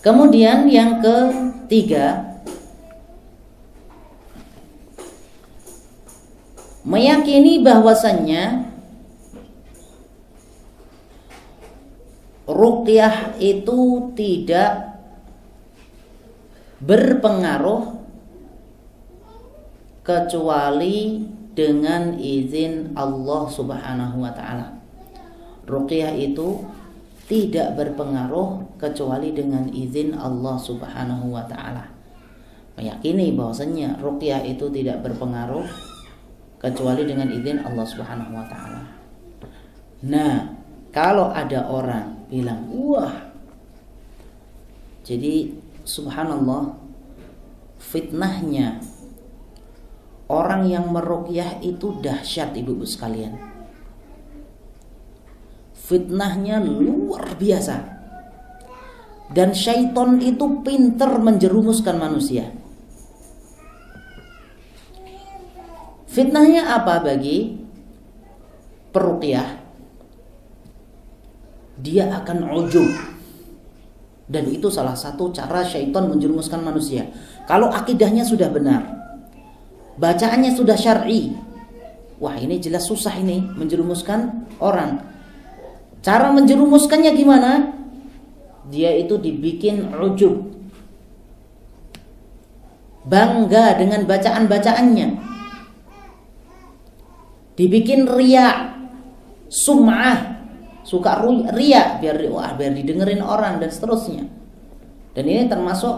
Kemudian yang ketiga, meyakini bahwasannya ruqyah itu tidak berpengaruh kecuali dengan izin Allah Subhanahu wa taala. Ruqyah itu tidak berpengaruh kecuali dengan izin Allah Subhanahu wa taala. Meyakini bahwasanya ruqyah itu tidak berpengaruh kecuali dengan izin Allah Subhanahu wa taala. Nah, kalau ada orang bilang, "Wah, jadi subhanallah, fitnahnya orang yang meruqyah itu dahsyat ibu-ibu sekalian. Fitnahnya luar biasa. Dan syaitan itu pintar menjerumuskan manusia." Fitnahnya apa bagi peruqyah? Dia akan ujub. Dan itu salah satu cara syaitan menjerumuskan manusia. Kalau akidahnya sudah benar, bacaannya sudah syar'i, wah ini jelas susah ini menjerumuskan orang. Cara menjerumuskannya gimana? Dia itu dibikin ujub, bangga dengan bacaan-bacaannya, dibikin riya, sum'ah, suka riya biar didengerin orang dan seterusnya. Dan ini termasuk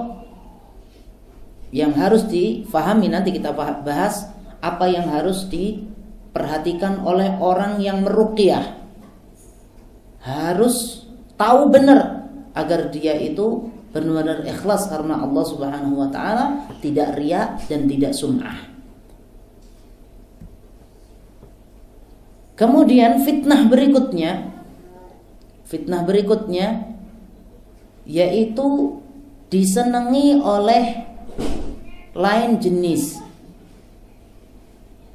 yang harus difahami, nanti kita bahas apa yang harus diperhatikan oleh orang yang meruqyah. Harus tahu benar agar dia itu benar-benar ikhlas karena Allah Subhanahu wa taala, tidak riya dan tidak sum'ah. Kemudian fitnah berikutnya yaitu disenangi oleh lain jenis.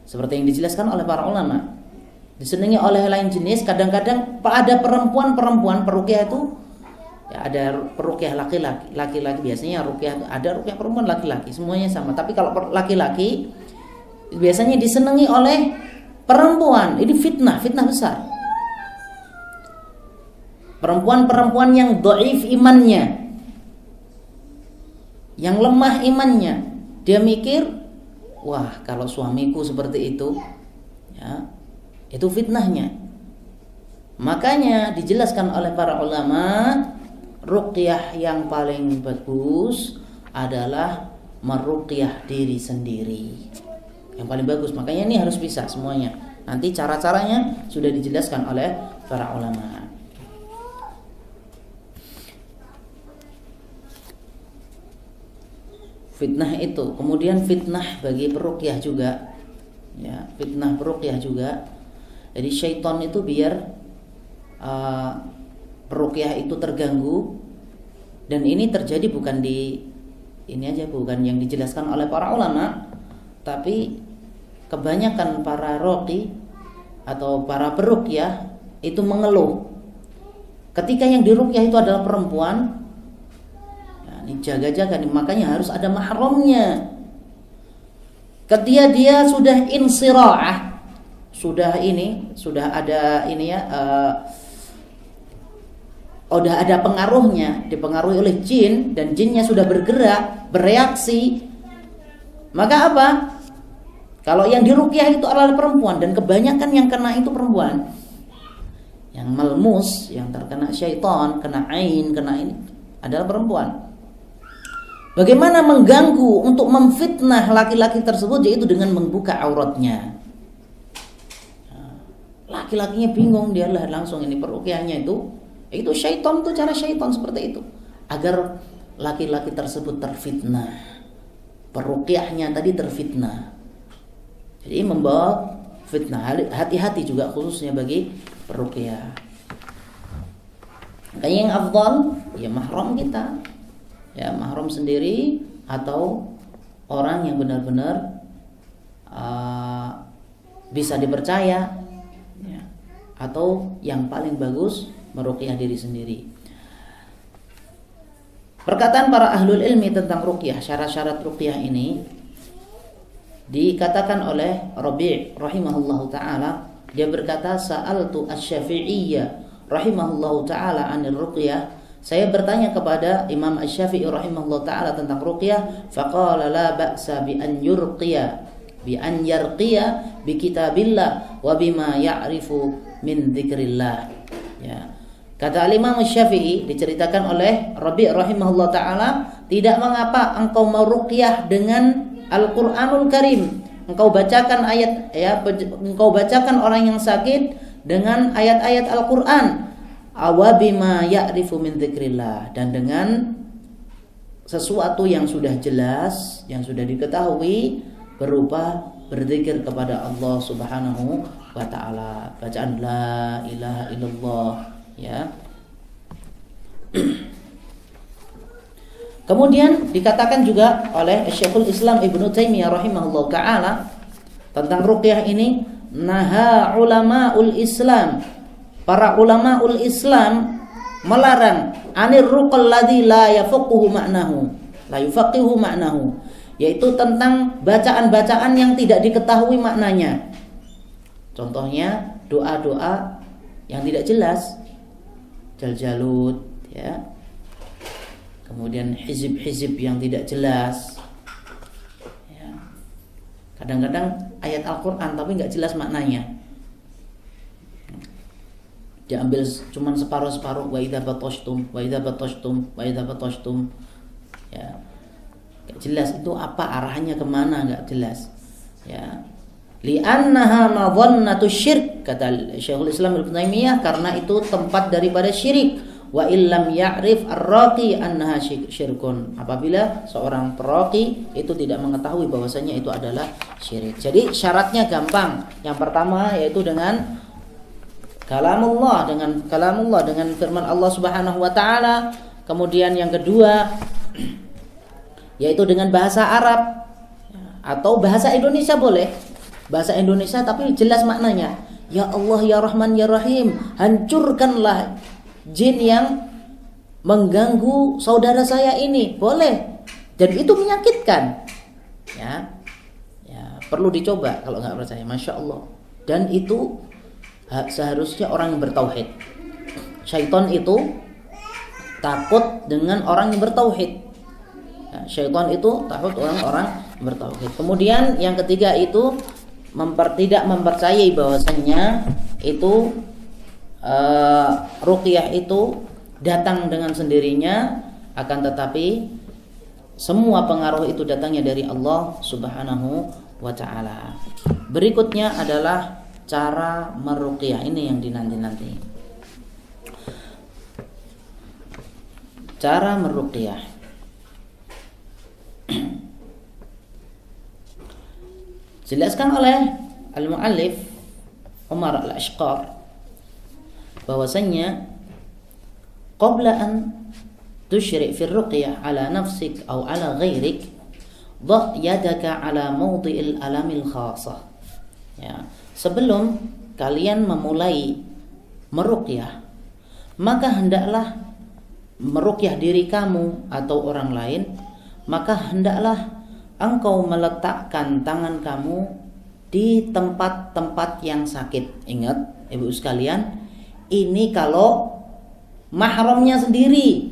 Seperti yang dijelaskan oleh para ulama, disenangi oleh lain jenis. Kadang-kadang ada perempuan peruqyah itu ya, ada peruqyah laki-laki biasanya ruqyah, ada ruqyah perempuan laki-laki, semuanya sama. Tapi kalau laki-laki biasanya disenangi oleh perempuan. Ini fitnah besar. Perempuan-perempuan yang dhaif imannya, yang lemah imannya, dia mikir, wah kalau suamiku seperti itu, ya, itu fitnahnya. Makanya dijelaskan oleh para ulama, ruqyah yang paling bagus adalah meruqyah diri sendiri. Yang paling bagus, makanya ini harus bisa semuanya. Nanti cara-caranya sudah dijelaskan oleh para ulama. Fitnah itu, kemudian fitnah bagi peruqyah juga, ya, fitnah peruqyah juga. Jadi syaitan itu biar peruqyah itu terganggu, dan ini terjadi bukan bukan yang dijelaskan oleh para ulama, tapi kebanyakan para ruqi atau para peruqyah itu mengeluh ketika yang diruqyah itu adalah perempuan. Jaga-jaga nih, makanya harus ada mahramnya. Ketika dia sudah insira'ah, sudah ada pengaruhnya, dipengaruhi oleh jin, dan jinnya sudah bergerak, bereaksi, maka apa? Kalau yang diruqyah itu adalah perempuan, dan kebanyakan yang kena itu perempuan, yang malmus, yang terkena syaitan, kena ain, kena ini adalah perempuan. Bagaimana mengganggu untuk memfitnah laki-laki tersebut, yaitu dengan membuka auratnya. Laki-lakinya bingung, dia langsung ini peruqyahnya itu syaitan, itu cara syaitan seperti itu, agar laki-laki tersebut terfitnah, peruqyahnya tadi terfitnah. Jadi membawa fitnah. Hati-hati juga khususnya bagi peruqyah. Makanya yang afdal ya mahram kita, ya mahram sendiri atau orang yang benar-benar bisa dipercaya, ya. Atau yang paling bagus meruqyah diri sendiri. Perkataan para ahlul ilmi tentang ruqyah, syarat-syarat ruqyah ini dikatakan oleh Rabi' rahimahullahu taala, dia berkata, sa'altu asy-Syafi'iyyah rahimahullahu taala 'anil ruqyah, saya bertanya kepada Imam Asy-Syafi'i rahimahullahu taala tentang ruqyah, faqala la ba'sa bi an yarqiya bi kitabillah wa bima ya'rifu min dzikrillah. Ya. Kata Imam Asy-Syafi'i, diceritakan oleh Rabi' rahimahullah ta'ala, tidak mengapa engkau meruqyah dengan Al-Qur'anul Karim. Engkau bacakan ayat, ya, engkau bacakan orang yang sakit dengan ayat-ayat Al-Qur'an. Awabima ya'rifu min dzikrillah, dan dengan sesuatu yang sudah jelas, yang sudah diketahui, berupa berzikir kepada Allah Subhanahu wa ta'ala, bacaan la ilaha illallah, ya. Kemudian dikatakan juga oleh Syekhul Islam Ibnu Taimiyah rahimahullah taala tentang ruqyah ini, naha ulamaul Islam, para ulamaul Islam melarang anir ruqal ladzi la yafaqihu ma'nahu, yaitu tentang bacaan-bacaan yang tidak diketahui maknanya. Contohnya doa-doa yang tidak jelas, jaljalut, ya. Kemudian hizib-hizib yang tidak jelas, ya. Kadang-kadang ayat Al-Quran tapi nggak jelas maknanya, diambil cuman separuh-separuh, wa idza batashtum, ya, nggak jelas itu apa arahnya, kemana, nggak jelas, ya. Li'annaha madhannatu syirk, kata Syekhul Islam Ibnu Taimiyah, karena itu tempat daripada syirik. Wa illam ya'rif ar-raqi annaha syirkun, apabila seorang peraqi itu tidak mengetahui bahwasanya itu adalah syirik. Jadi syaratnya gampang. Yang pertama yaitu dengan kalamullah, dengan firman Allah Subhanahu wa taala. Kemudian yang kedua yaitu dengan bahasa Arab atau bahasa Indonesia boleh. Bahasa Indonesia tapi jelas maknanya. Ya Allah ya Rahman ya Rahim, hancurkanlah jin yang mengganggu saudara saya ini, boleh. Jadi itu menyakitkan, ya, perlu dicoba kalau nggak percaya, masya Allah. Dan itu seharusnya orang yang bertauhid. Syaitan itu takut dengan orang yang bertauhid. Ya, syaitan itu takut orang-orang yang bertauhid. Kemudian yang ketiga itu tidak mempercayai bahwasannya itu ruqyah itu datang dengan sendirinya, akan tetapi semua pengaruh itu datangnya dari Allah Subhanahu wa ta'ala. Berikutnya adalah cara meruqyah, ini yang dinanti-nanti. Cara meruqyah. Jelaskan oleh al-muallif Umar al-Ashqar bahwasanya qabla an tusyri' fi ar-ruqyah ala nafsik aw ala ghairik dha' yadaka ala mawdi'il alamil khassah. Ya, sebelum kalian memulai meruqyah, maka hendaklah meruqyah diri kamu atau orang lain, maka hendaklah engkau meletakkan tangan kamu di tempat-tempat yang sakit. Ingat ibu sekalian, ini kalau mahramnya sendiri.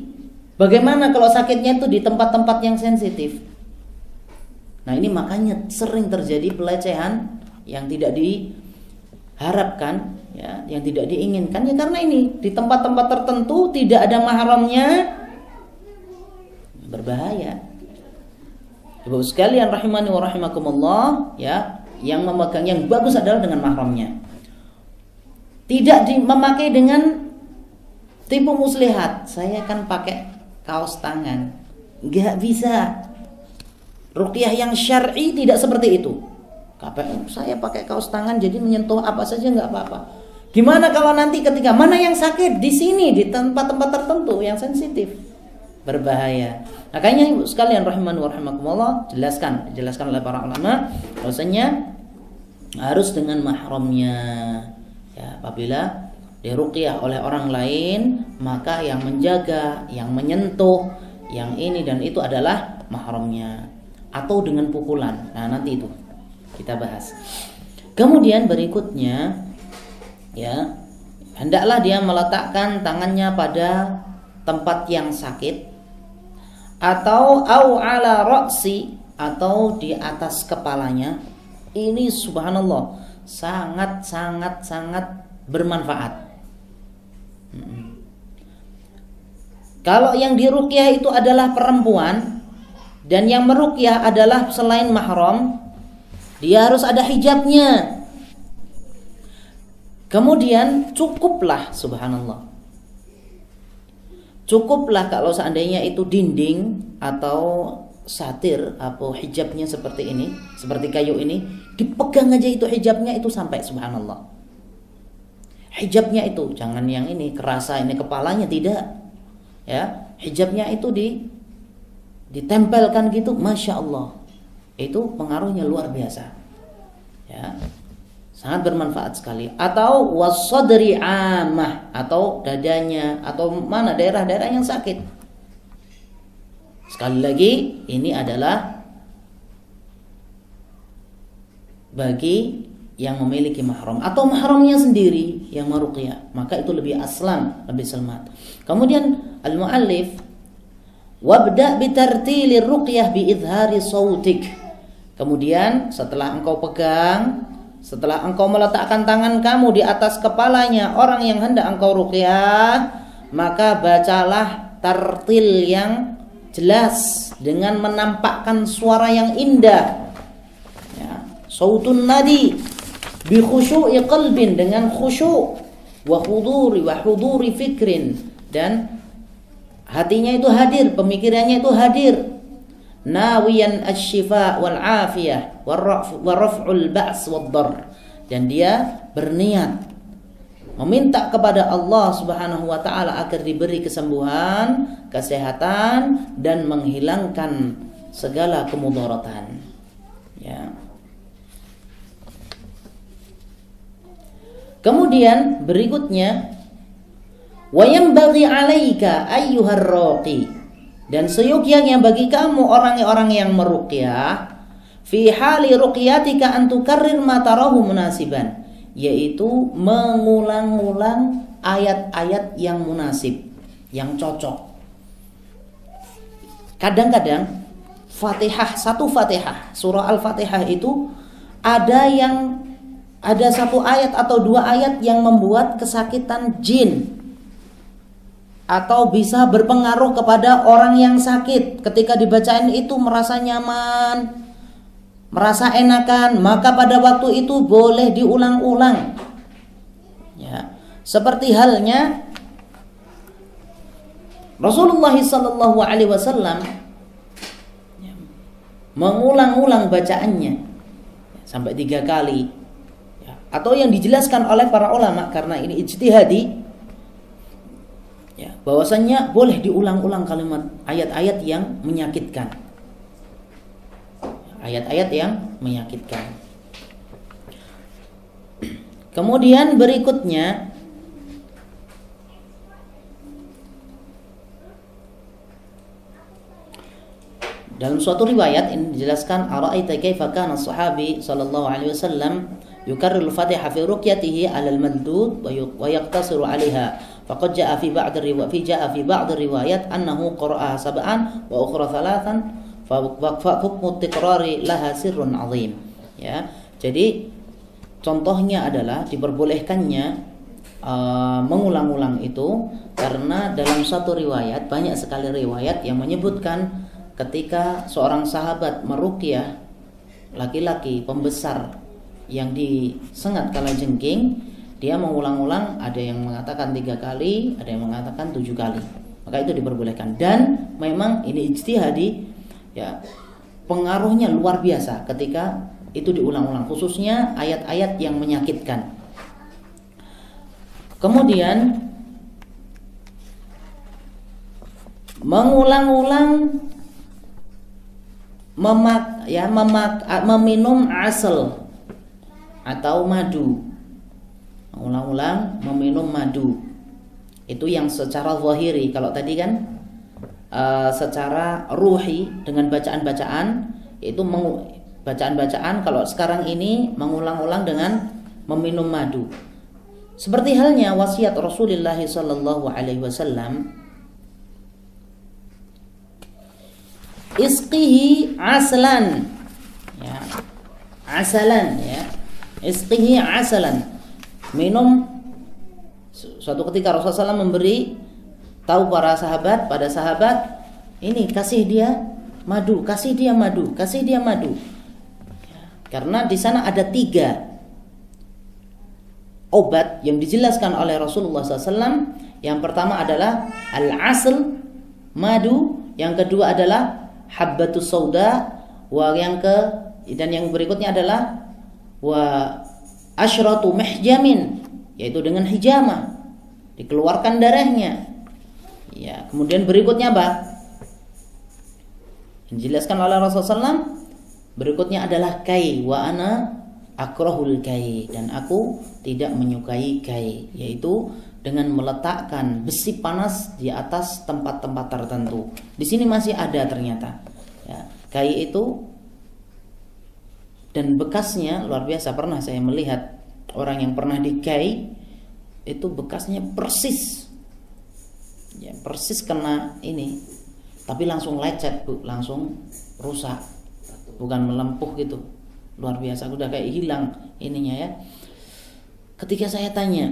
Bagaimana kalau sakitnya itu di tempat-tempat yang sensitif? Nah, ini makanya sering terjadi pelecehan yang tidak diharapkan, ya, yang tidak diinginkan, ya karena ini di tempat-tempat tertentu tidak ada mahramnya, berbahaya. Ibu sekalian rahimani wa rahimakumullah, ya, yang memegang yang bagus adalah dengan mahramnya. Tidak memakai dengan tipu muslihat. Saya kan pakai kaos tangan, nggak bisa. Ruqyah yang syar'i tidak seperti itu. Saya pakai kaos tangan jadi menyentuh apa saja nggak apa-apa. Gimana kalau nanti ketika mana yang sakit di sini, di tempat-tempat tertentu yang sensitif, berbahaya. Makanya ibu sekalian rahimani wa rahimakumullah, dijelaskan oleh para ulama bahwasanya harus dengan mahramnya. Ya, apabila diruqyah oleh orang lain, maka yang menjaga, yang menyentuh, yang ini dan itu adalah mahramnya, atau dengan pukulan. Nah, nanti itu kita bahas. Kemudian berikutnya, ya, hendaklah dia meletakkan tangannya pada tempat yang sakit, atau au ala ra'si, atau di atas kepalanya. Ini subhanallah sangat bermanfaat. Kalau yang diruqyah itu adalah perempuan dan yang meruqyah adalah selain mahram, dia harus ada hijabnya. Kemudian cukuplah, subhanallah, cukuplah kalau seandainya itu dinding atau satir atau hijabnya seperti ini, seperti kayu ini, dipegang aja itu hijabnya itu sampai, subhanallah. Hijabnya itu jangan yang ini kerasa ini kepalanya, tidak. Ya, hijabnya itu ditempelkan gitu, masya Allah, itu pengaruhnya luar biasa, ya, sangat bermanfaat sekali. Atau wasadri amah, atau dadanya, atau mana daerah-daerah yang sakit. Sekali lagi, ini adalah bagi yang memiliki mahram atau mahramnya sendiri yang meruqyah, maka itu lebih aslam, lebih selamat. Kemudian al-muallif, wabda bitartilir ruqyah biizhari sautik. Kemudian setelah engkau pegang, setelah engkau meletakkan tangan kamu di atas kepalanya orang yang hendak engkau ruqyah, maka bacalah tartil yang jelas dengan menampakkan suara yang indah, ya, sautun nadi bi khusyu'i qalbin, dengan khusyuk, wa huduri fikrin, dan hatinya itu hadir, pemikirannya itu hadir, nawiyan asy-syifa wal afiyah wa raf'ul ba's wad dar, dan dia berniat meminta kepada Allah Subhanahu wa taala agar diberi kesembuhan, kesehatan, dan menghilangkan segala kemudaratan, ya. Kemudian berikutnya, wa yanbaghi 'alaika ayyuhar raqi, dan seyogyanya bagi kamu orang-orang yang meruqyah, fi hali ruqyatika an tukarrir ma tarahu munasiban, yaitu mengulang-ulang ayat-ayat yang munasib, yang cocok. Kadang-kadang Fatihah, satu Fatihah, surah Al-Fatihah itu ada satu ayat atau dua ayat yang membuat kesakitan jin atau bisa berpengaruh kepada orang yang sakit. Ketika dibacain itu merasa nyaman, merasa enakan, maka pada waktu itu boleh diulang-ulang, ya. Seperti halnya Rasulullah SAW mengulang-ulang bacaannya sampai 3 kali, atau yang dijelaskan oleh para ulama karena ini ijtihadi, ya, bahwasannya boleh diulang-ulang kalimat ayat-ayat yang menyakitkan, ayat-ayat yang menyakitkan. Kemudian berikutnya, dalam suatu riwayat ini dijelaskan, ara'aita kaifa kana as-sahabi sallallahu alaihi wasallam yukarriru al-Fatihah fi ruqyatihi 'ala al-mandud wa yaqtasiru 'alaiha, faqad jaa'a fi ba'd riwayat annahu qara'aha sab'an wa ukhra thalathan fa hukmu tikrari laha sirrun 'azim, ya. Jadi contohnya adalah diperbolehkannya mengulang-ulang itu karena dalam satu riwayat, banyak sekali riwayat yang menyebutkan ketika seorang sahabat meruqyah laki-laki pembesar yang disengat kalajengking, dia mengulang-ulang, ada yang mengatakan 3 kali, ada yang mengatakan 7 kali, maka itu diperbolehkan. Dan memang ini ijtihadi, ya, pengaruhnya luar biasa ketika itu diulang-ulang, khususnya ayat-ayat yang menyakitkan. Kemudian mengulang-ulang meminum asal atau madu, mengulang-ulang meminum madu, itu yang secara zahiri. Kalau tadi kan secara ruhi dengan bacaan-bacaan, yaitu bacaan-bacaan kalau sekarang ini mengulang-ulang dengan meminum madu. Seperti halnya wasiat Rasulullah sallallahu alaihi wasallam, isqihi aslan, ya, asalan, ya, isqihi asalan, minum. Suatu ketika Rasulullah SAW memberi tahu pada sahabat, ini kasih dia madu, kasih dia madu, kasih dia madu. Karena di sana ada 3 obat yang dijelaskan oleh Rasulullah SAW. Yang pertama adalah al-asl, madu. Yang kedua adalah habbatus sauda. Dan yang berikutnya adalah wa asyratu mihjamin, yaitu dengan hijamah, dikeluarkan darahnya. Ya, kemudian berikutnya apa? Dijelaskan oleh Rasulullah SAW. Berikutnya adalah kai, wa ana akrahul kai, dan aku tidak menyukai kai, yaitu dengan meletakkan besi panas di atas tempat-tempat tertentu. Di sini masih ada ternyata. Ya, kai itu, dan bekasnya luar biasa. Pernah saya melihat orang yang pernah dikai, itu bekasnya persis, ya, persis kena ini, tapi langsung lecet, Bu, langsung rusak, bukan melempuh gitu. Luar biasa, udah kayak hilang ininya, ya. Ketika saya tanya,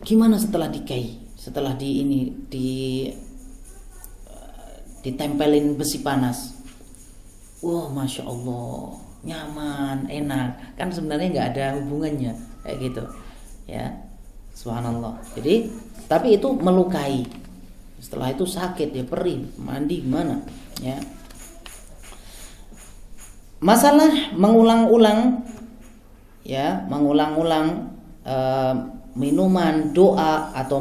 gimana setelah dikai, setelah ditempelin besi panas? Wah, masya Allah, nyaman, enak. Kan sebenarnya nggak ada hubungannya kayak gitu, ya. Subhanallah. Jadi, tapi itu melukai. Setelah itu sakit, ya, perih, mandi gimana, ya. Masalah mengulang-ulang, ya, mengulang-ulang minuman, doa atau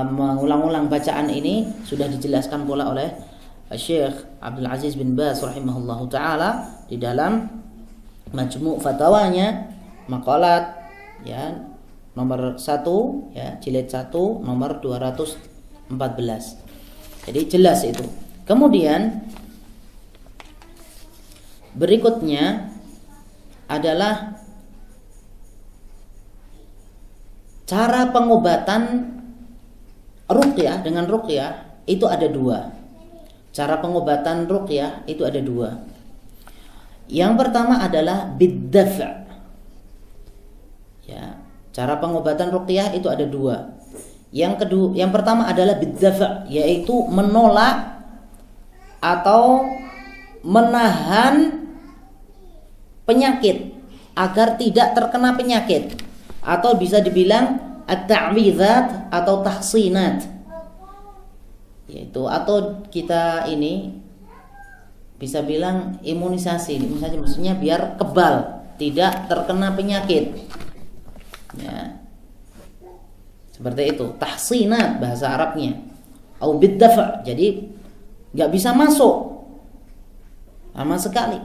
mengulang-ulang bacaan ini sudah dijelaskan pula oleh Syekh Abdul Aziz bin Baz rahimahullahu taala di dalam Majmu' Fatawanya, maqalat, ya, nomor 1, ya, jilid 1 nomor 214. Jadi jelas itu. Kemudian berikutnya adalah cara pengobatan ruqyah. Dengan ruqyah itu ada 2. Cara pengobatan ruqyah itu ada 2. Yang pertama adalah bid-daf'. Ya, cara pengobatan ruqyah itu ada 2. Yang pertama adalah bid-daf', yaitu menolak atau menahan penyakit agar tidak terkena penyakit, atau bisa dibilang at-ta'widhat atau tahsinat, yaitu atau kita ini bisa bilang imunisasi maksudnya biar kebal, tidak terkena penyakit, ya, seperti itu, tahsinat bahasa Arabnya, au bid-daf', jadi nggak bisa masuk sama sekali,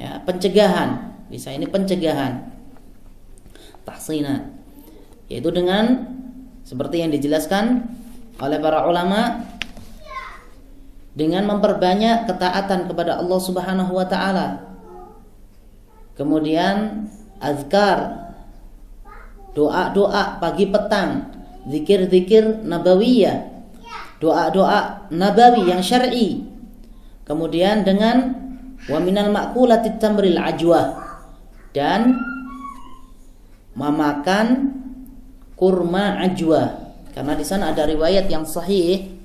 ya, pencegahan, bisa ini pencegahan, tahsinat, yaitu dengan seperti yang dijelaskan oleh para ulama, dengan memperbanyak ketaatan kepada Allah Subhanahu wa taala. Kemudian azkar, doa-doa pagi petang, zikir-zikir nabawiyah, doa-doa nabawi yang syar'i. Kemudian dengan wa minal ma'kulatit tamril ajwah, dan memakan kurma ajwa, karena di sana ada riwayat yang sahih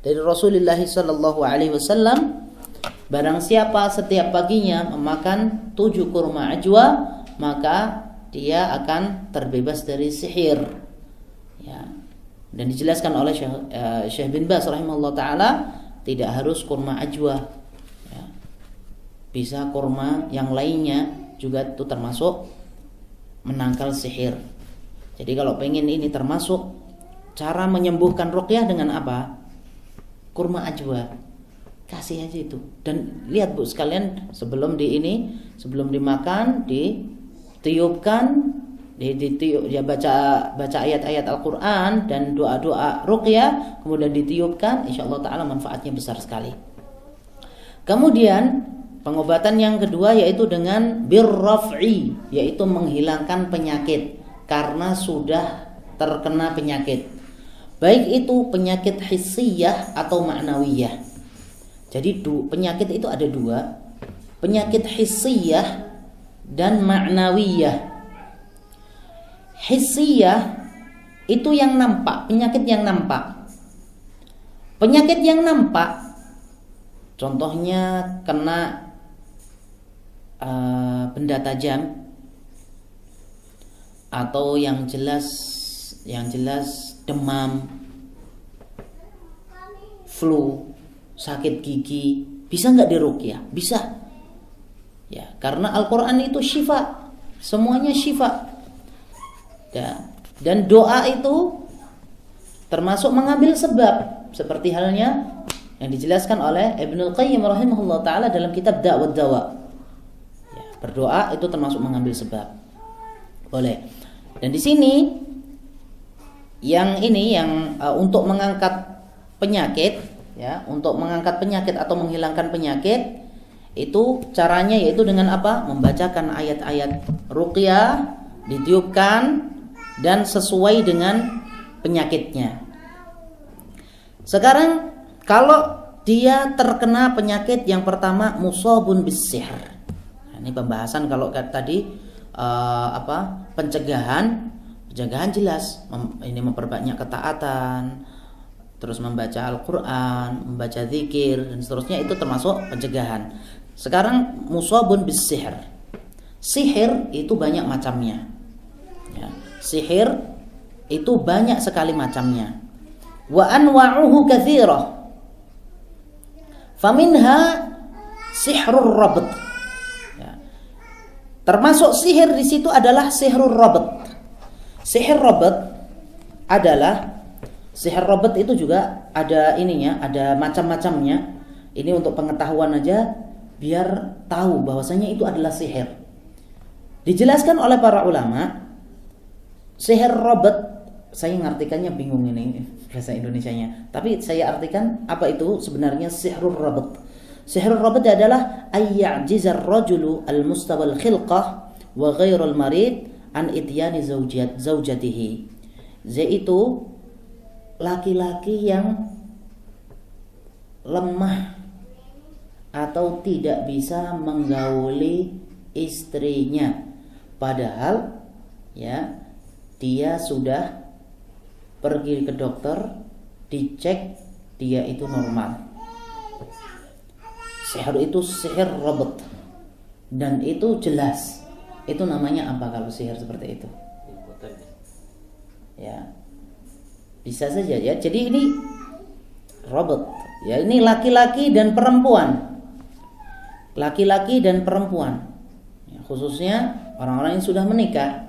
dari Rasulullah sallallahu alaihi wasallam, barang siapa setiap paginya memakan 7 kurma ajwa, maka dia akan terbebas dari sihir, ya. Dan dijelaskan oleh Syekh bin Baz rahimahullah taala, tidak harus kurma ajwa, ya. Bisa kurma yang lainnya juga itu termasuk menangkal sihir. Jadi kalau pengen ini termasuk cara menyembuhkan ruqyah dengan apa? Kurma ajwa. Kasih aja itu. Dan lihat Bu sekalian, sebelum dimakan, ditiupkan dia baca ayat-ayat Al-Qur'an dan doa-doa ruqyah, kemudian ditiupkan, insyaallah taala manfaatnya besar sekali. Kemudian pengobatan yang kedua yaitu dengan birraf'i, yaitu menghilangkan penyakit karena sudah terkena penyakit. Baik itu penyakit hissiyah atau ma'nawiyah. Jadi penyakit itu ada dua, penyakit hissiyah dan ma'nawiyah. Hissiyah itu yang nampak, penyakit yang nampak. Penyakit yang nampak, contohnya kena benda tajam, atau yang jelas demam, flu, sakit gigi, bisa nggak diruqyah? Bisa. Ya, karena Al-Qur'an itu syifa, semuanya syifa. Ya, dan doa itu termasuk mengambil sebab, seperti halnya yang dijelaskan oleh Ibnul Qayyim rahimahullah taala dalam kitab Da' wa Dawa. Ya, berdoa itu termasuk mengambil sebab. Boleh. Dan di sini yang untuk mengangkat penyakit, ya, untuk mengangkat penyakit atau menghilangkan penyakit itu caranya yaitu dengan apa? Membacakan ayat-ayat ruqyah, ditiupkan dan sesuai dengan penyakitnya. Sekarang kalau dia terkena penyakit yang pertama musabun bisihr. Nah, ini pembahasan kalau tadi pencegahan jelas, ini memperbanyak ketaatan, terus membaca Al-Qur'an, membaca zikir dan seterusnya, itu termasuk pencegahan. Sekarang musabun bisihr. Sihir itu banyak macamnya. Ya, sihir itu banyak sekali macamnya. Wa anwa'uhu katsirah. Faminha sihrur rabt. Ya. Termasuk sihir di situ adalah sihrur rabt. Sihir rabt itu juga ada ininya, ada macam-macamnya. Ini untuk pengetahuan aja biar tahu bahwasanya itu adalah sihir. Dijelaskan oleh para ulama, sihir rabt, saya ngartikannya bingung ini bahasa Indonesianya, tapi saya artikan apa itu sebenarnya sihrur rabt. Sihrur rabt adalah ayya'jizar rajulu al-mustawal khilqah wa ghairul marid an ityani zaujatihi. Yaitu laki-laki yang lemah atau tidak bisa menggauli istrinya, padahal ya dia sudah pergi ke dokter, dicek dia itu normal. Sihir itu sihir rabt, dan itu jelas. Itu namanya apa kalau sihir seperti itu? Ya, bisa saja ya. Jadi ini rabt, ya, ini laki-laki dan perempuan. Laki-laki dan perempuan, ya, khususnya orang-orang yang sudah menikah.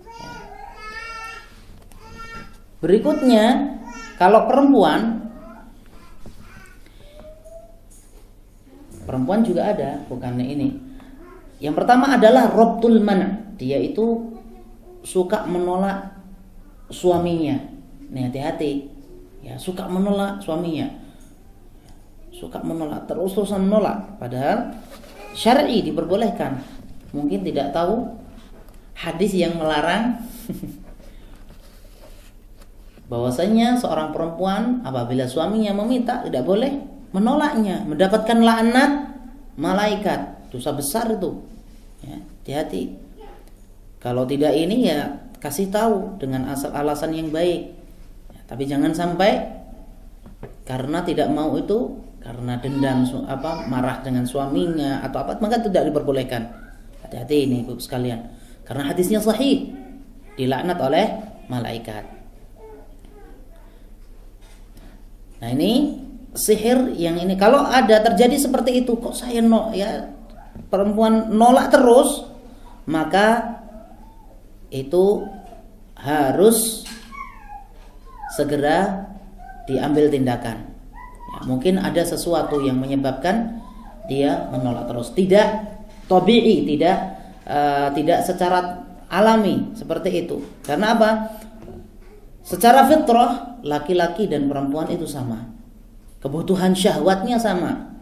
Ya. Berikutnya, kalau perempuan juga ada, bukannya ini. Yang pertama adalah rabtul man'. Dia itu suka menolak suaminya. Nih, hati-hati. Ya, suka menolak suaminya. Suka menolak, terus-terusan menolak, padahal syar'i diperbolehkan. Mungkin tidak tahu hadis yang melarang bahwasanya seorang perempuan apabila suaminya meminta tidak boleh menolaknya, mendapatkan laknat malaikat. Dosa besar itu. Ya, hati-hati. Kalau tidak ini ya kasih tahu dengan alasan yang baik. Ya, tapi jangan sampai karena tidak mau itu, karena dendam marah dengan suaminya atau apa, maka tidak diperbolehkan. Hati-hati ini Ibu sekalian. Karena hadisnya sahih, dilaknat oleh malaikat. Nah, ini sihir yang ini kalau ada terjadi seperti itu, kok saya perempuan nolak terus, maka itu harus segera diambil tindakan. Ya, mungkin ada sesuatu yang menyebabkan dia menolak terus. Tidak tabi'i, tidak secara alami seperti itu. Karena apa? Secara fitrah laki-laki dan perempuan itu sama. Kebutuhan syahwatnya sama.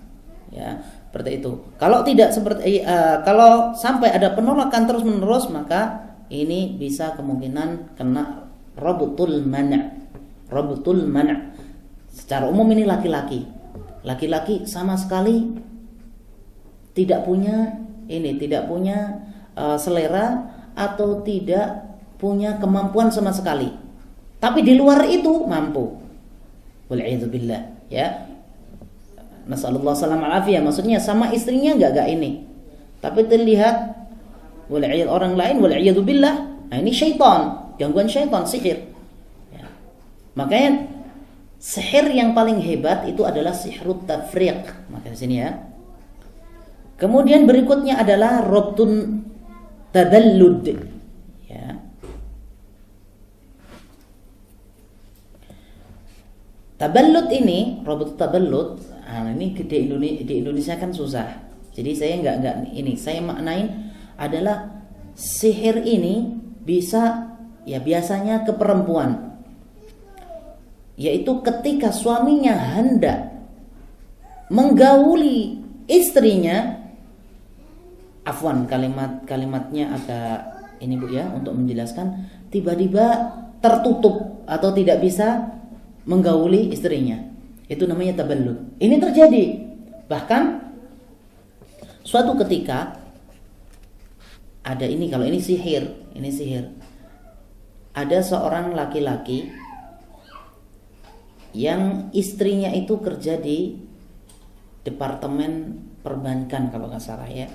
Ya, seperti itu. Kalau tidak seperti kalau sampai ada penolakan terus-menerus, maka ini bisa kemungkinan kena rabutul mana'. Rabutul mana'. Secara umum ini laki-laki. Laki-laki sama sekali tidak punya selera atau tidak punya kemampuan sama sekali. Tapi di luar itu mampu. Wal'iyadzubillah, ya. Nasallallahu salam alafiyah. Maksudnya sama istrinya enggak ini. Tapi terlihat orang lain wal'iyadzubillah. Nah, ini syaitan, gangguan syaitan, sihir. Ya. Makanya sihir yang paling hebat itu adalah sihrut tafriq. Maka di sini ya. Kemudian berikutnya adalah rabtun tadallud. Ya. Taballud ini, rabtut taballud, ini di Indonesia kan susah. Jadi saya enggak ini, saya maknain adalah sihir ini bisa ya biasanya ke perempuan. Yaitu ketika suaminya hendak menggauli istrinya, afwan kalimatnya agak ini Bu ya untuk menjelaskan, tiba-tiba tertutup atau tidak bisa menggauli istrinya. Itu namanya taballud. Ini terjadi. Bahkan suatu ketika ada ini, kalau ini sihir. Ada seorang laki-laki yang istrinya itu kerja di departemen perbankan kalau nggak salah ya.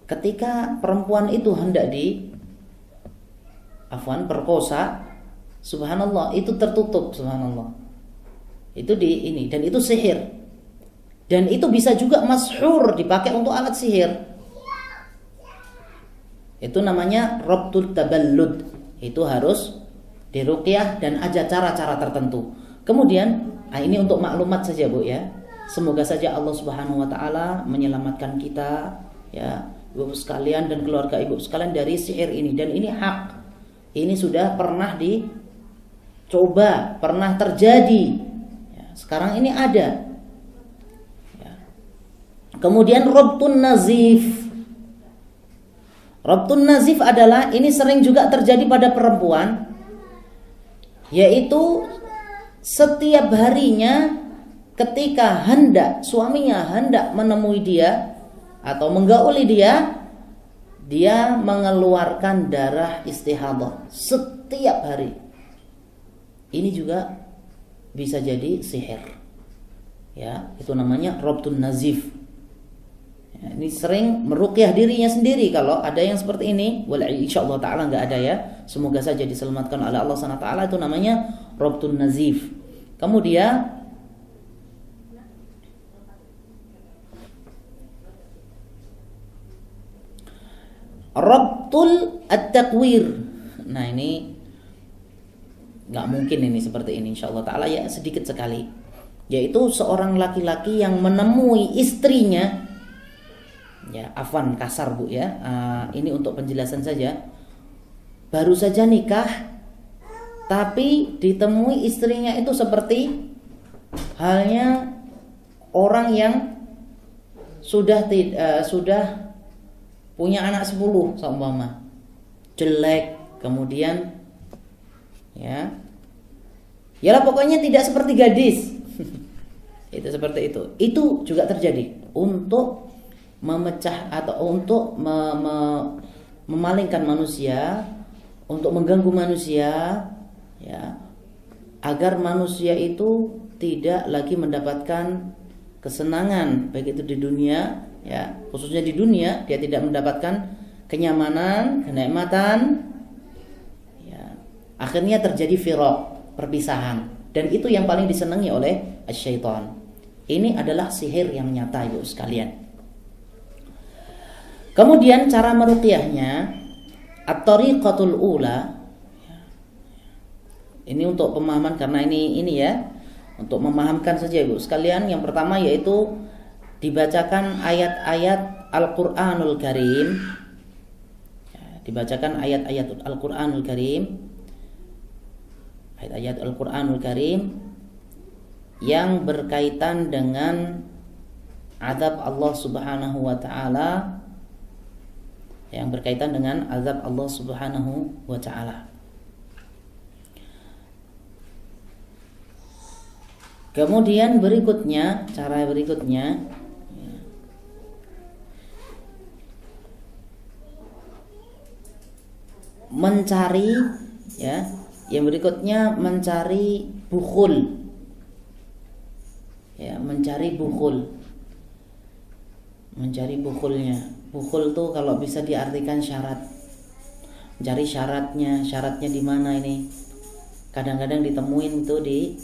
Ketika perempuan itu hendak perkosa, subhanallah, itu tertutup, subhanallah. Itu dan itu sihir. Dan itu bisa juga mashur, dipakai untuk alat sihir. Itu namanya rabtul taballud. Itu harus diruqyah dan ada cara-cara tertentu. Kemudian, ini untuk maklumat saja Bu ya. Semoga saja Allah Subhanahu wa taala menyelamatkan kita ya, Ibu sekalian dan keluarga Ibu sekalian dari sihir ini. Dan ini hak. Ini sudah pernah dicoba, pernah terjadi. Ya, sekarang ini ada. Ya. Kemudian rabtun nazif. Rabtun nazif adalah ini sering juga terjadi pada perempuan, yaitu setiap harinya ketika suaminya hendak menemui dia atau menggauli dia mengeluarkan darah istihadah setiap hari. Ini juga bisa jadi sihir. Ya, itu namanya rabtun nazif. Ya, ini sering meruqyah dirinya sendiri kalau ada yang seperti ini. Insyaallah taala enggak ada ya. Semoga saja diselamatkan oleh Allah Subhanahu wa taala. Itu namanya rabtun nazif. Kemudian rabtul at-takwir. Nah, ini enggak mungkin ini seperti ini insyaallah taala ya, sedikit sekali. Yaitu seorang laki-laki yang menemui istrinya. Ya, afwan kasar Bu ya. Ini untuk penjelasan saja. Baru saja nikah tapi ditemui istrinya itu seperti halnya orang yang sudah punya anak 10 seumpama. Jelek, kemudian ya pokoknya tidak seperti gadis. Itu seperti itu. Itu juga terjadi untuk memecah atau untuk memalingkan manusia, untuk mengganggu manusia ya, agar manusia itu tidak lagi mendapatkan kesenangan baik itu di dunia ya, khususnya di dunia dia tidak mendapatkan kenyamanan, kenikmatan ya, akhirnya terjadi firaq, perpisahan, dan itu yang paling disenangi oleh syaitan. Ini adalah sihir yang nyata Ibu sekalian. Kemudian cara meruqyahnya at-tariqatul ula. Ini untuk pemahaman karena ini ya, untuk memahamkan saja Ibu sekalian. Yang pertama yaitu dibacakan ayat-ayat Al-Qur'anul Karim dibacakan ayat-ayat Al-Qur'anul Karim, ayat-ayat Al-Qur'anul Karim yang berkaitan dengan azab Allah Subhanahu wa taala, yang berkaitan dengan azab Allah Subhanahu wa taala. Kemudian berikutnya, cara berikutnya mencari, ya, yang berikutnya mencari bukhul, ya, mencari bukhul, mencari bukhulnya. Bukhul tuh kalau bisa diartikan syarat, mencari syaratnya, syaratnya di mana ini? Kadang-kadang ditemuin tuh di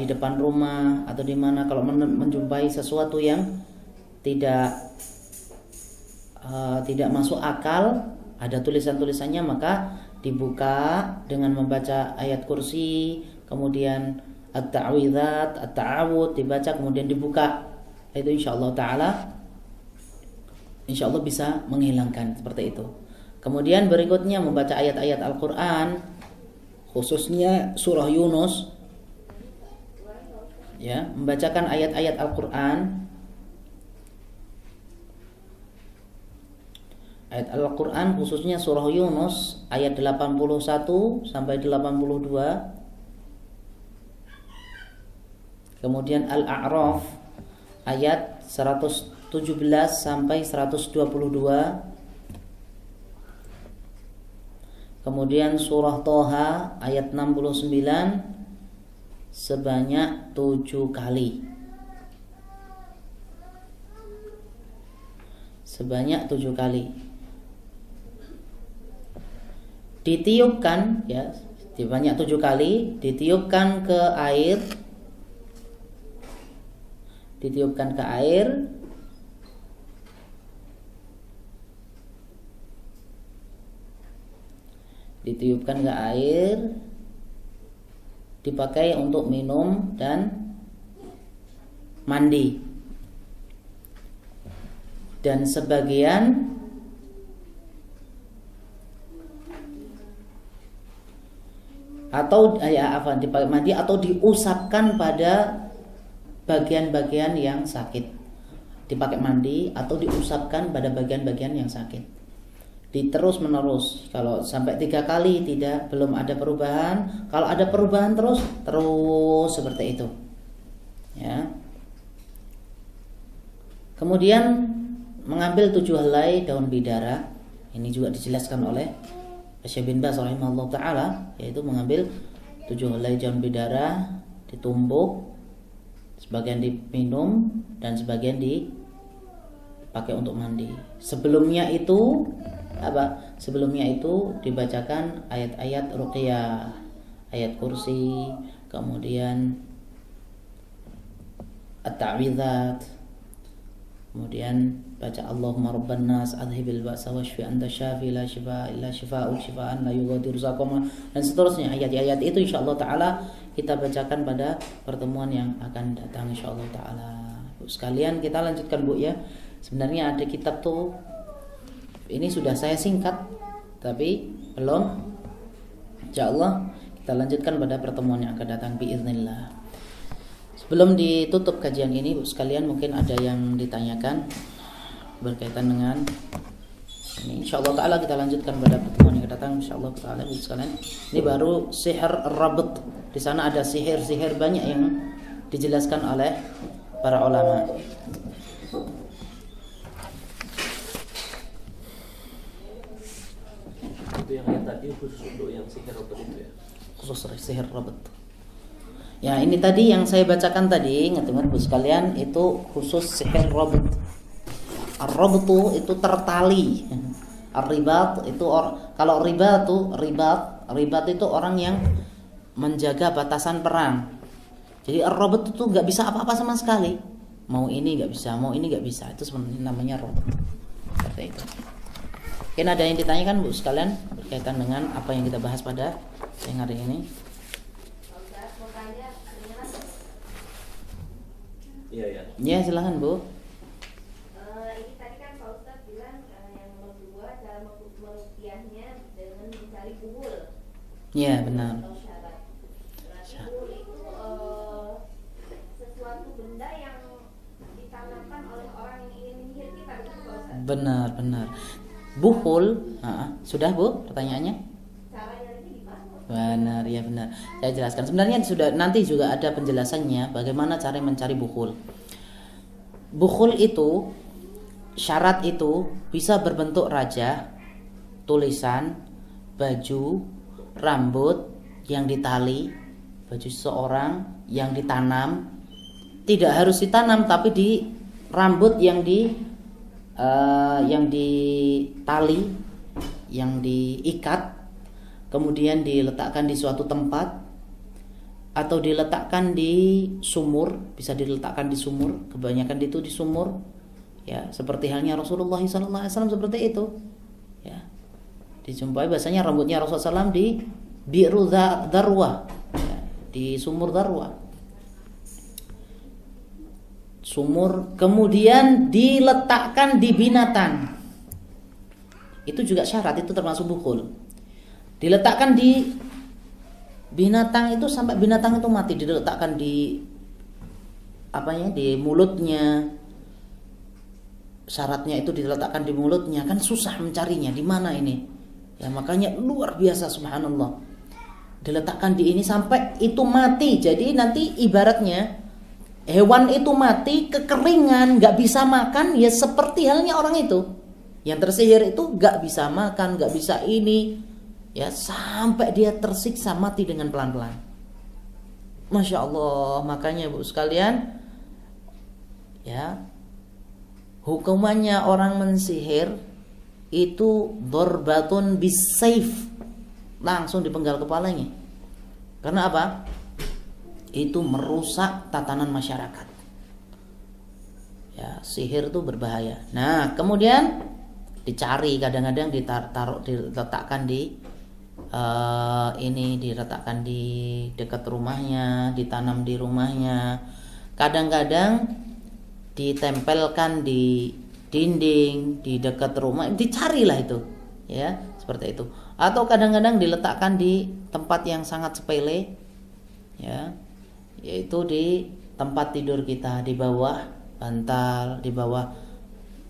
depan rumah atau di mana kalau menjumpai sesuatu yang tidak masuk akal, ada tulisan-tulisannya, maka dibuka dengan membaca ayat kursi, kemudian at-ta'widzat, at-ta'awud dibaca, kemudian dibuka. Itu insyaallah taala, insyaallah bisa menghilangkan seperti itu. Kemudian berikutnya membaca ayat-ayat Al-Qur'an, khususnya surah Yunus, ya, membacakan ayat-ayat Al-Qur'an, ayat Al-Qur'an khususnya surah Yunus ayat 81 sampai 82. Kemudian Al-A'raf ayat 117 sampai 122. Kemudian surah Thaha ayat 69 sebanyak 7 kali. Sebanyak 7 kali. Ditiupkan, ya, sebanyak 7 kali, ditiupkan ke air. Ditiupkan ke air. Ditiupkan ke air, dipakai untuk minum dan mandi. Dan sebagian atau dipakai mandi atau diusapkan pada bagian-bagian yang sakit. Dipakai mandi atau diusapkan pada bagian-bagian yang sakit. Diterus menerus. Kalau sampai 3 kali belum ada perubahan, kalau ada perubahan terus seperti itu, ya. Kemudian mengambil 7 helai daun bidara. Ini juga dijelaskan oleh Syekh bin Baz rahimahullah taala, yaitu mengambil 7 helai daun bidara, ditumbuk, sebagian diminum dan sebagian dipakai untuk mandi. Sebelumnya itu dibacakan ayat-ayat ruqyah, ayat kursi, kemudian at-ta'widzat, kemudian baca Allahumma rabban nas adhibil ba'sa washfi anta syafi la shifaa illa shifaa'uk shifaa'an la yughadiru saqama, dan seterusnya. Ayat-ayat itu insyaallah taala kita bacakan pada pertemuan yang akan datang insyaallah taala. Bu sekalian, kita lanjutkan Bu ya. Sebenarnya ada kitab tuh, ini sudah saya singkat tapi belum. Insyaallah kita lanjutkan pada pertemuan yang akan datang biiznillah. Sebelum ditutup kajian ini Bu sekalian, mungkin ada yang ditanyakan berkaitan dengan ini. Insyaallah taala kita lanjutkan pada pertemuan yang akan datang insyaallah taala Bu sekalian. Ini baru sihir rabat. Di sana ada sihir-sihir banyak yang dijelaskan oleh para ulama. Itu yang tadi khusus untuk yang sihir rabat itu ya? Khusus sihir rabat. Ya, ini tadi yang saya bacakan tadi, ingat-ingat Bu sekalian, itu khusus sihir rabat. Ar-rabtu itu tertali. Ar-ribat itu kalau ribat itu orang yang menjaga batasan perang. Jadi ar-rabat itu nggak bisa apa-apa sama sekali. Mau ini nggak bisa, mau ini nggak bisa. Itu sebenarnya namanya rabat. Seperti itu. Mungkin ada yang ditanyakan Bu sekalian berkaitan dengan apa yang kita bahas pada siang hari ini. Iya ya. Ya silakan Bu. Ini tadi kan Pak Ustadz bilang yang nomor 2 cara Ya, benar. atau syarat. Berarti buhul itu sesuatu benda yang ditanamkan oleh orang yang ingin menyihir kita, begitu Pak Ustaz? Benar, benar. Buhul, sudah Bu pertanyaannya? Caranya ini gimana? Benar, ya benar. Saya jelaskan. Sebenarnya sudah nanti juga ada penjelasannya bagaimana cara mencari bukhul. Bukhul itu syarat itu bisa berbentuk raja, tulisan, baju, rambut yang ditali, baju seseorang yang ditanam. Tidak harus ditanam tapi di rambut yang ditali, yang diikat, kemudian diletakkan di suatu tempat atau diletakkan di sumur, bisa diletakkan di sumur, kebanyakan itu di sumur, ya seperti halnya Rasulullah SAW seperti itu, ya dijumpai bahasanya rambutnya Rasulullah SAW di bi'ru darwah, ya, di sumur darwah, sumur, kemudian diletakkan di binatang, itu juga syarat, itu termasuk bukhul. Diletakkan di binatang itu sampai binatang itu mati, diletakkan di di mulutnya. Syaratnya itu diletakkan di mulutnya, kan susah mencarinya di mana ini. Ya makanya luar biasa subhanallah. Diletakkan di ini sampai itu mati. Jadi nanti ibaratnya hewan itu mati kekeringan, nggak bisa makan, ya seperti halnya orang itu yang tersihir itu nggak bisa makan, nggak bisa ini. Ya sampai dia tersiksa mati dengan pelan-pelan. Masya Allah. Makanya Bu sekalian, ya hukumannya orang mensihir itu dorbatun bisayf, langsung dipenggal kepalanya. Karena apa? Itu merusak tatanan masyarakat. Ya sihir itu berbahaya. Nah kemudian dicari, kadang-kadang diletakkan di diletakkan di dekat rumahnya, ditanam di rumahnya, kadang-kadang ditempelkan di dinding di dekat rumah, dicarilah itu, ya seperti itu. Atau kadang-kadang diletakkan di tempat yang sangat sepele, ya, yaitu di tempat tidur kita, di bawah bantal, di bawah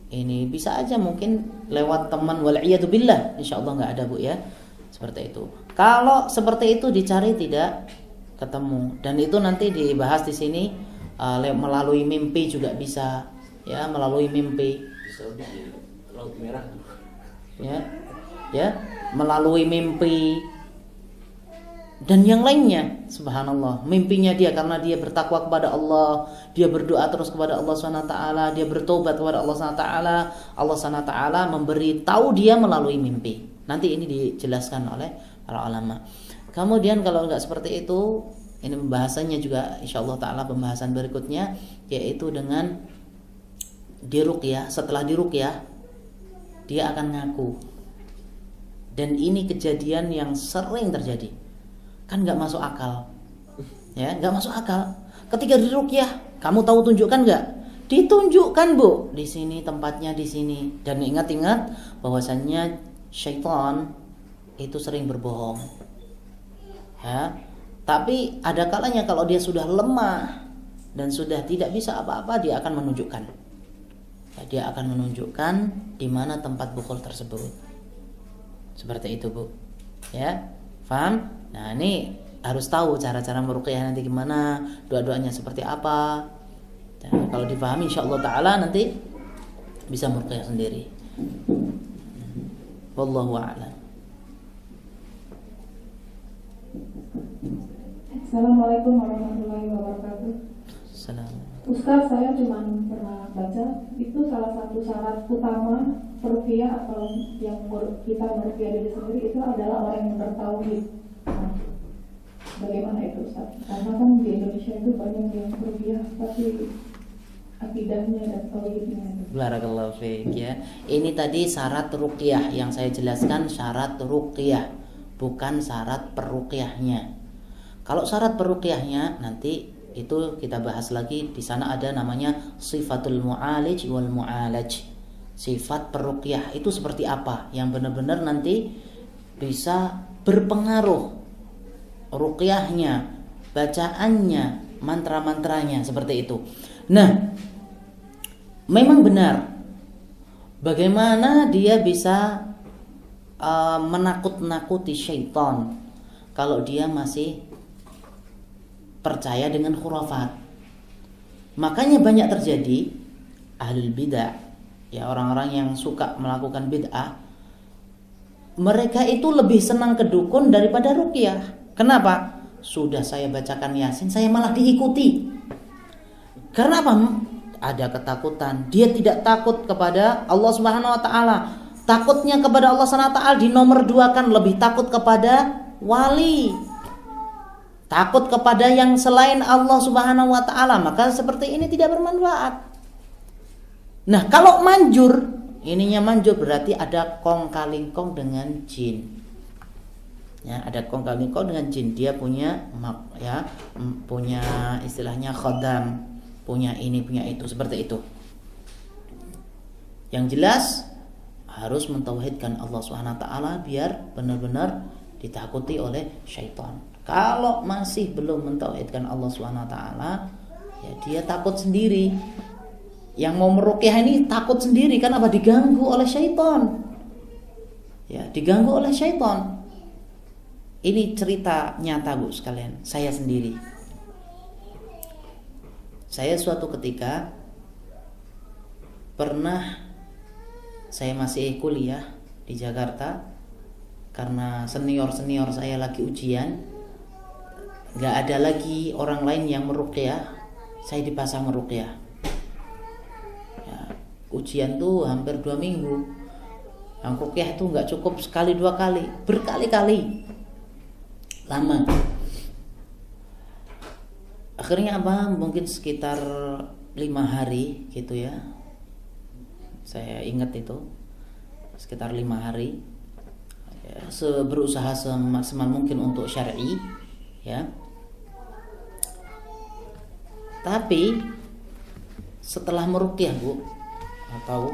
ini, bisa aja mungkin lewat teman, wal'iyadzubillah, insyaallah nggak ada Bu ya. Seperti itu. Kalau seperti itu dicari tidak ketemu, dan itu nanti dibahas di sini melalui mimpi juga bisa, ya melalui mimpi. Bisa di Laut Merah. Ya, melalui mimpi dan yang lainnya. Subhanallah, mimpinya dia karena dia bertakwa kepada Allah, dia berdoa terus kepada Allah SWT, dia bertobat kepada Allah SWT, Allah SWT memberi tahu dia melalui mimpi. Nanti ini dijelaskan oleh para ulama. Kemudian kalau enggak seperti itu, ini pembahasannya juga insyaallah taala pembahasan berikutnya, yaitu dengan diruqyah. Setelah diruqyah dia akan ngaku. Dan ini kejadian yang sering terjadi. Kan enggak masuk akal. Ya, enggak masuk akal. Ketika diruqyah, kamu tahu tunjukkan enggak? Ditunjukkan, Bu. Di sini tempatnya, di sini. Dan ingat-ingat bahwasannya syaitan itu sering berbohong, ya. Tapi ada kalanya kalau dia sudah lemah dan sudah tidak bisa apa-apa, dia akan menunjukkan. Ya, dia akan menunjukkan di mana tempat bukhul tersebut. Seperti itu Bu, ya, paham? Nah ini harus tahu cara-cara meruqyah nanti gimana, doa-doanya seperti apa. Dan kalau dipahami insyaallah taala nanti bisa meruqyah sendiri. Wallahu a'lam. Assalamualaikum warahmatullahi wabarakatuh. Assalamualaikum. Ustaz, saya cuma pernah baca itu salah satu syarat utama peruqyah atau yang kita meruqyah diri sendiri itu adalah orang yang bertauhid. Nah, bagaimana itu Ustaz? Karena kan di Indonesia itu banyak yang peruqyah tapi akidahnya dan tauhidnya. Barakallahu fiik ya. Ini tadi syarat ruqyah yang saya jelaskan, syarat ruqyah, bukan syarat peruqyahnya. Kalau syarat peruqyahnya nanti itu kita bahas lagi, di sana ada namanya sifatul mu'alij wal mu'alaj. Sifat peruqyah itu seperti apa yang benar-benar nanti bisa berpengaruh ruqyahnya, bacaannya, mantra-mantranya, seperti itu. Nah, memang benar. Bagaimana dia bisa menakut-nakuti syaitan kalau dia masih percaya dengan khurafat. Makanya banyak terjadi ahlul bid'ah, ya, orang-orang yang suka melakukan bid'ah, mereka itu lebih senang ke dukun daripada ruqyah. Kenapa? Sudah saya bacakan Yasin, saya malah diikuti. Karena apa? Ada ketakutan. Dia tidak takut kepada Allah Subhanahu wa taala. Takutnya kepada Allah Subhanahu wa taala dinomor duakan, lebih takut kepada wali. Takut kepada yang selain Allah Subhanahu wa taala, maka seperti ini tidak bermanfaat. Nah, kalau manjur, ininya manjur berarti ada kong kalingkong dengan jin. Ya, ada kong kalingkong dengan jin. Dia punya punya istilahnya khodam, punya ini, punya itu, seperti itu. Yang jelas harus mentauhidkan Allah Subhanahu wa taala biar benar-benar ditakuti oleh syaitan. Kalau masih belum mentauhidkan Allah Subhanahu wa taala, ya dia takut sendiri. Yang mau meruqyah ini takut sendiri, kan apa? Diganggu oleh syaitan. Ya, diganggu oleh syaitan. Ini cerita nyata, Bu sekalian, saya sendiri. Saya suatu ketika pernah, saya masih kuliah di Jakarta, karena senior saya lagi ujian, nggak ada lagi orang lain yang meruqyah, saya dipasang meruqyah. Ya, ujian tuh hampir 2 minggu. Yang ruqyah itu nggak cukup sekali 2 kali, berkali-kali, lama. Akhirnya apa? Mungkin sekitar 5 hari gitu ya. Saya ingat itu sekitar 5 hari. Ya, berusaha semaksimal mungkin untuk syar'i, ya. Tapi setelah meruqyah, Bu, tahu,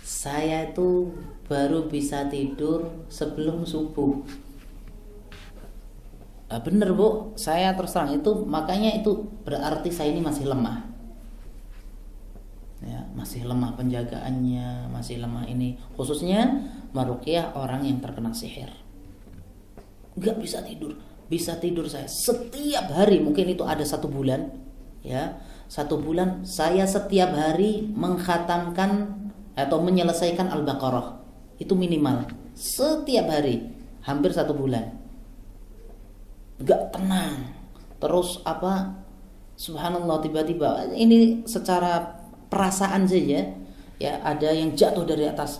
saya itu baru bisa tidur sebelum subuh. Bener, Bu, saya terus terang itu, makanya itu berarti saya ini masih lemah. Ya, masih lemah penjagaannya, masih lemah ini, khususnya meruqyah orang yang terkena sihir. Gak bisa tidur. Bisa tidur saya setiap hari, mungkin itu ada 1 bulan, ya, 1 bulan saya setiap hari mengkhatamkan atau menyelesaikan Al-Baqarah, itu minimal setiap hari, hampir 1 bulan. Gak tenang, terus apa, subhanallah, tiba-tiba ini secara perasaan saja, ya, ada yang jatuh dari atas,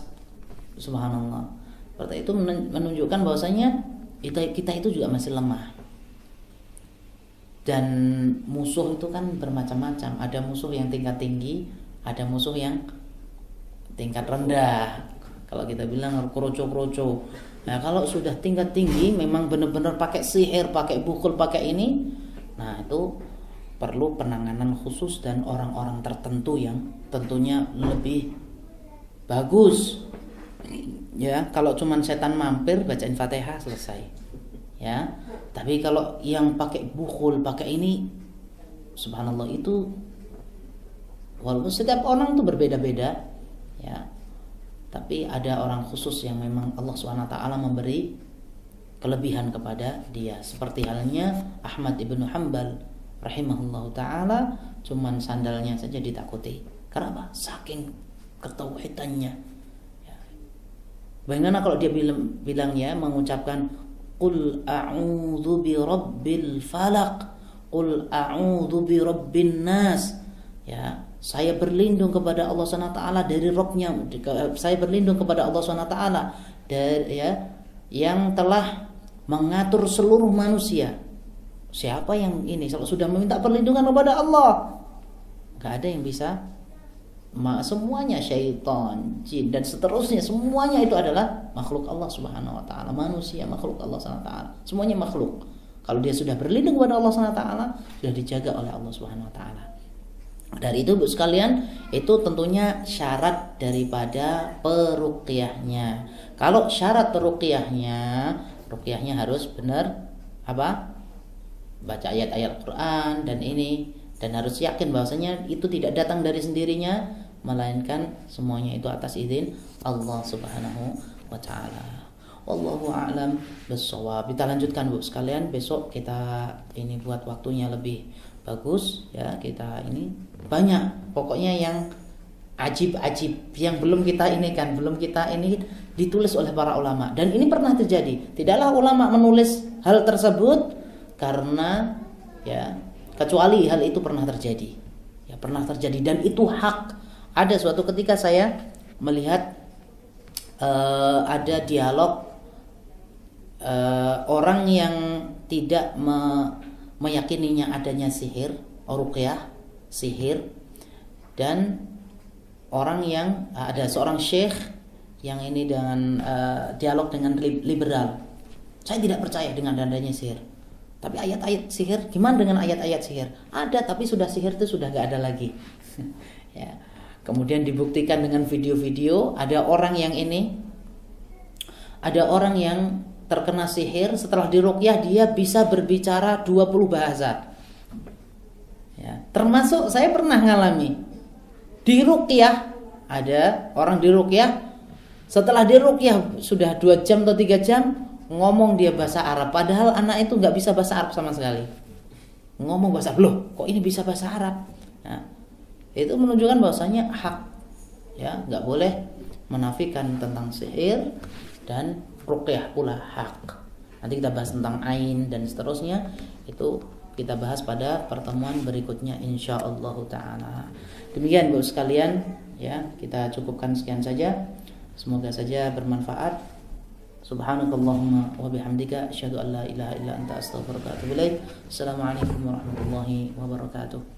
subhanallah. Seperti itu menunjukkan bahwasanya kita itu juga masih lemah. Dan musuh itu kan bermacam-macam. Ada musuh yang tingkat tinggi, ada musuh yang tingkat rendah. Kalau kita bilang kroco-kroco. Nah, kalau sudah tingkat tinggi, memang benar-benar pakai sihir, pakai bukul, pakai ini, nah itu perlu penanganan khusus dan orang-orang tertentu yang tentunya lebih bagus. Ya, kalau cuman setan mampir bacain Fatihah selesai. Ya. Tapi kalau yang pakai bukul, pakai ini, subhanallah, itu walaupun setiap orang itu berbeda-beda, ya. Tapi ada orang khusus yang memang Allah SWT memberi kelebihan kepada dia. Seperti halnya Ahmad ibnu Hanbal rahimahullahu ta'ala, cuman sandalnya saja ditakuti. Karena apa? Saking ketauhidannya. Ya. Bagaimana kalau dia bilang ya, mengucapkan Qul a'udzu birabbil falaq, Qul a'udzu birabbin nas. Ya, saya berlindung kepada Allah SWT dari Rabbnya, saya berlindung kepada Allah SWT dari, ya, yang telah mengatur seluruh manusia. Siapa yang ini kalau sudah meminta perlindungan kepada Allah, gak ada yang bisa. Semuanya syaitan, jin, dan seterusnya, semuanya itu adalah makhluk Allah Subhanahu wa taala. Manusia makhluk Allah Subhanahu wa taala, semuanya makhluk. Kalau dia sudah berlindung kepada Allah Subhanahu wa taala, sudah dijaga oleh Allah Subhanahu wa taala. Dari itu, Bu sekalian, itu tentunya syarat daripada peruqyahnya. Kalau syarat peruqyahnya ruqyahnya harus benar apa? Baca ayat-ayat Quran dan ini, dan harus yakin bahwasanya itu tidak datang dari sendirinya, melainkan semuanya itu atas izin Allah Subhanahu wa taala. Wallahu a'lam bissawab. Kita lanjutkan Bu sekalian, besok kita ini buat waktunya lebih bagus ya. Kita ini banyak pokoknya yang ajib-ajib yang belum kita ini ditulis oleh para ulama, dan ini pernah terjadi. Tidaklah ulama menulis hal tersebut karena ya, kecuali hal itu pernah terjadi. Ya, pernah terjadi dan itu hak. Ada suatu ketika saya melihat ada dialog orang yang tidak meyakininya adanya sihir, ruqyah, sihir, dan orang yang ada seorang syekh yang ini dengan dialog dengan liberal. Saya tidak percaya dengan adanya sihir. Tapi ayat-ayat sihir, gimana dengan ayat-ayat sihir? Ada, tapi sudah sihir itu sudah gak ada lagi. Ya. Kemudian dibuktikan dengan video-video, ada orang yang terkena sihir, setelah diruqyah dia bisa berbicara 20 bahasa. Ya. Termasuk saya pernah ngalami diruqyah, ada orang diruqyah, setelah diruqyah sudah 2 jam atau 3 jam ngomong dia bahasa Arab, padahal anak itu nggak bisa bahasa Arab sama sekali. Ngomong bahasa, loh kok ini bisa bahasa Arab? Nah, itu menunjukkan bahwasanya hak, ya nggak boleh menafikan tentang sihir, dan ruqyah pula hak. Nanti kita bahas tentang ain dan seterusnya, itu kita bahas pada pertemuan berikutnya insyaallah taala. Demikian Bu sekalian, ya kita cukupkan sekian saja. Semoga saja bermanfaat. Subhanakallahumma wa bihamdika asyhadu an la ilaha illa anta astaghfiruka wa atubu ilaik. Assalamualaikum warahmatullahi wabarakatuh.